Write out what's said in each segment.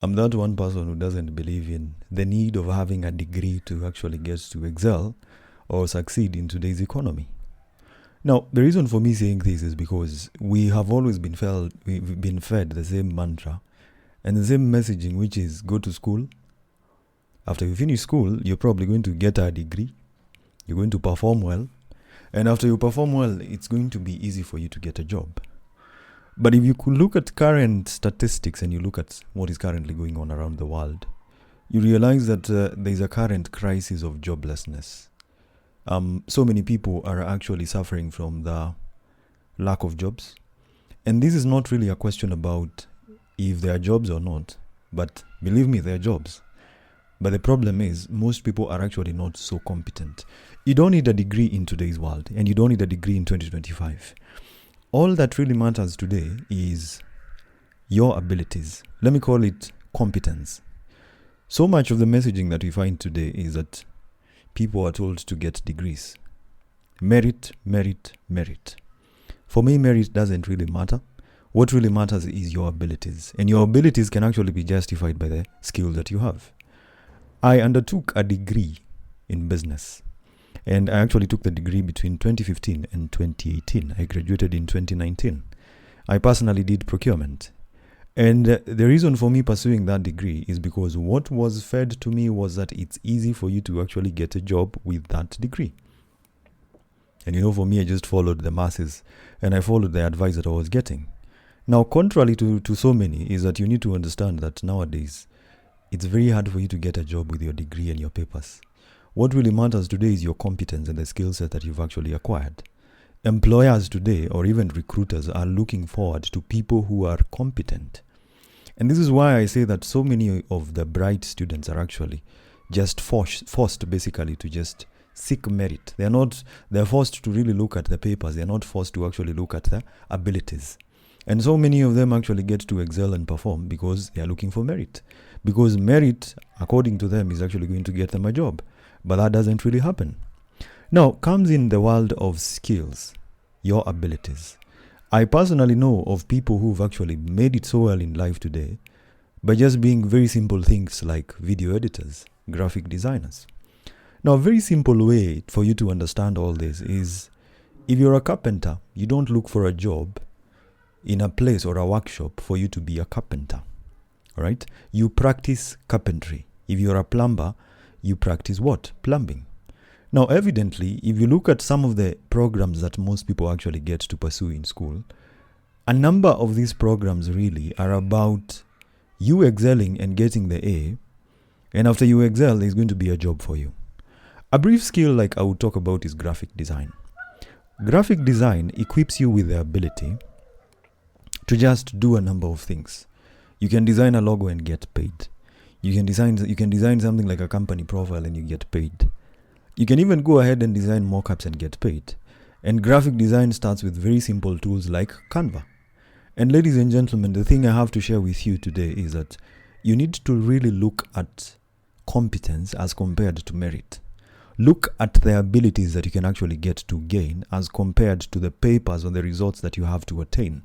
I'm that one person who doesn't believe in the need of having a degree to actually get to excel or succeed in today's economy. Now, the reason for me saying this is because we have always we've been fed the same mantra and the same messaging, which is go to school. After you finish school, you're probably going to get a degree. You're going to perform well. And after you perform well, it's going to be easy for you to get a job. But if you could look at current statistics and you look at what is currently going on around the world, you realize that there's a current crisis of joblessness. So many people are actually suffering from the lack of jobs. And this is not really a question about if there are jobs or not, but believe me, there are jobs. But the problem is most people are actually not so competent. You don't need a degree in today's world, and you don't need a degree in 2025. All that really matters today is your abilities. Let me call it competence. So much of the messaging that we find today is that people are told to get degrees. Merit, merit, merit. For me, merit doesn't really matter. What really matters is your abilities. And your abilities can actually be justified by the skills that you have. I undertook a degree in business. And I actually took the degree between 2015 and 2018. I graduated in 2019. I personally did procurement. And the reason for me pursuing that degree is because what was fed to me was that it's easy for you to actually get a job with that degree. And for me, I just followed the masses and I followed the advice that I was getting. Now, contrary to so many, is that you need to understand that nowadays, it's very hard for you to get a job with your degree and your papers. What really matters today is your competence and the skill set that you've actually acquired. Employers today, or even recruiters, are looking forward to people who are competent. And this is why I say that so many of the bright students are actually just forced basically to just seek merit. They're forced to really look at the papers. They're not forced to actually look at the abilities. And so many of them actually get to excel and perform because they are looking for merit. Because merit, according to them, is actually going to get them a job. But that doesn't really happen. Now, comes in the world of skills, your abilities. I personally know of people who've actually made it so well in life today by just being very simple things like video editors, graphic designers. Now, a very simple way for you to understand all this is if you're a carpenter, you don't look for a job in a place or a workshop for you to be a carpenter. All right? You practice carpentry. If you're a plumber, you practice what? Plumbing. Now, evidently, if you look at some of the programs that most people actually get to pursue in school, a number of these programs really are about you excelling and getting the A, and after you excel, there's going to be a job for you. A brief skill like I would talk about is graphic design. Graphic design equips you with the ability to just do a number of things. You can design a logo and get paid. You can design something like a company profile and you get paid. You can even go ahead and design mockups and get paid. And graphic design starts with very simple tools like Canva. And ladies and gentlemen, the thing I have to share with you today is that you need to really look at competence as compared to merit. Look at the abilities that you can actually get to gain as compared to the papers or the results that you have to attain.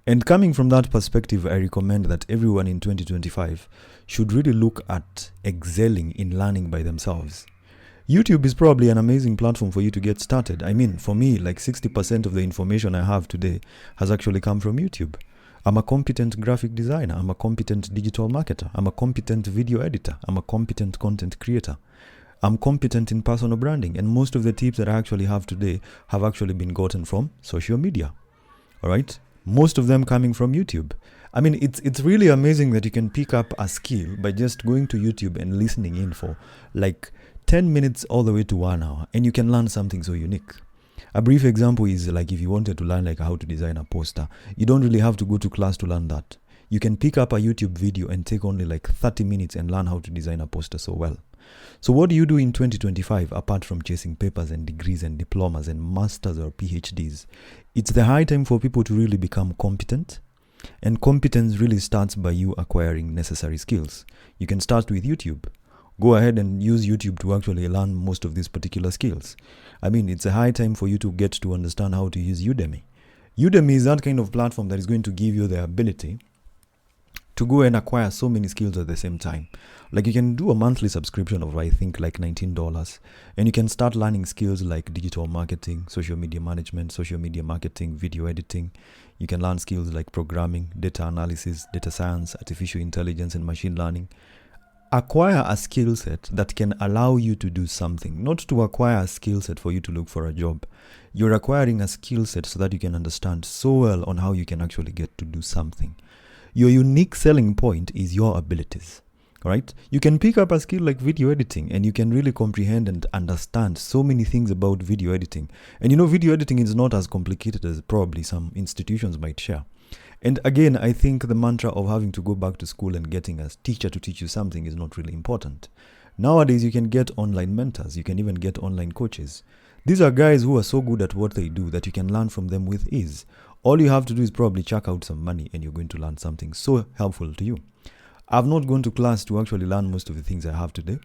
And coming from that perspective, I recommend that everyone in 2025 should really look at excelling in learning by themselves. YouTube is probably an amazing platform for you to get started. I mean, for me, like 60% of the information I have today has actually come from YouTube. I'm a competent graphic designer. I'm a competent digital marketer. I'm a competent video editor. I'm a competent content creator. I'm competent in personal branding. And most of the tips that I actually have today have actually been gotten from social media. All right? Most of them coming from YouTube. I mean, it's really amazing that you can pick up a skill by just going to YouTube and listening in for like 10 minutes all the way to 1 hour, and you can learn something so unique. A brief example is like if you wanted to learn like how to design a poster, you don't really have to go to class to learn that. You can pick up a YouTube video and take only like 30 minutes and learn how to design a poster so well. So what do you do in 2025 apart from chasing papers and degrees and diplomas and masters or PhDs? It's the high time for people to really become competent. And competence really starts by you acquiring necessary skills. You can start with YouTube. Go ahead and use YouTube to actually learn most of these particular skills. I mean, it's a high time for you to get to understand how to use Udemy. Udemy is that kind of platform that is going to give you the ability to go and acquire so many skills at the same time. Like you can do a monthly subscription of, I think, like $19, and you can start learning skills like digital marketing, social media management, social media marketing, video editing. You can learn skills like programming, data analysis, data science, artificial intelligence, and machine learning. Acquire a skill set that can allow you to do something, not to acquire a skill set for you to look for a job. You're acquiring a skill set so that you can understand so well on how you can actually get to do something. Your unique selling point is your abilities, right? You can pick up a skill like video editing, and you can really comprehend and understand so many things about video editing. And video editing is not as complicated as probably some institutions might share. And again, I think the mantra of having to go back to school and getting a teacher to teach you something is not really important. Nowadays, you can get online mentors. You can even get online coaches. These are guys who are so good at what they do that you can learn from them with ease. All you have to do is probably chuck out some money and you're going to learn something so helpful to you. I've not gone to class to actually learn most of the things I have today.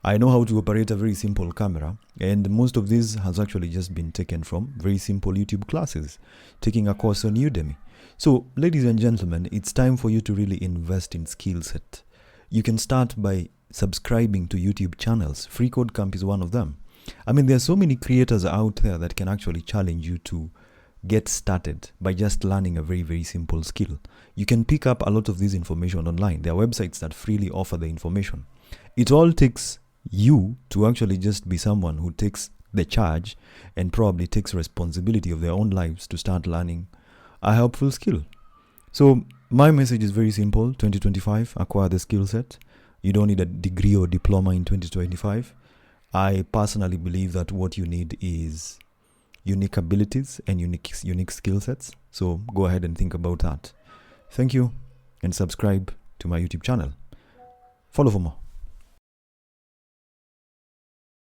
I know how to operate a very simple camera, and most of this has actually just been taken from very simple YouTube classes, taking a course on Udemy. So, ladies and gentlemen, it's time for you to really invest in skill set. You can start by subscribing to YouTube channels. FreeCodeCamp is one of them. I mean, there are so many creators out there that can actually challenge you to get started by just learning a very, very simple skill. You can pick up a lot of this information online. There are websites that freely offer the information. It all takes you to actually just be someone who takes the charge and probably takes responsibility of their own lives to start learning a helpful skill. So my message is very simple. 2025, acquire the skill set. You don't need a degree or diploma in 2025. I personally believe that what you need is unique abilities and unique skill sets. So go ahead and think about that. Thank you, and subscribe to my YouTube channel. Follow for more.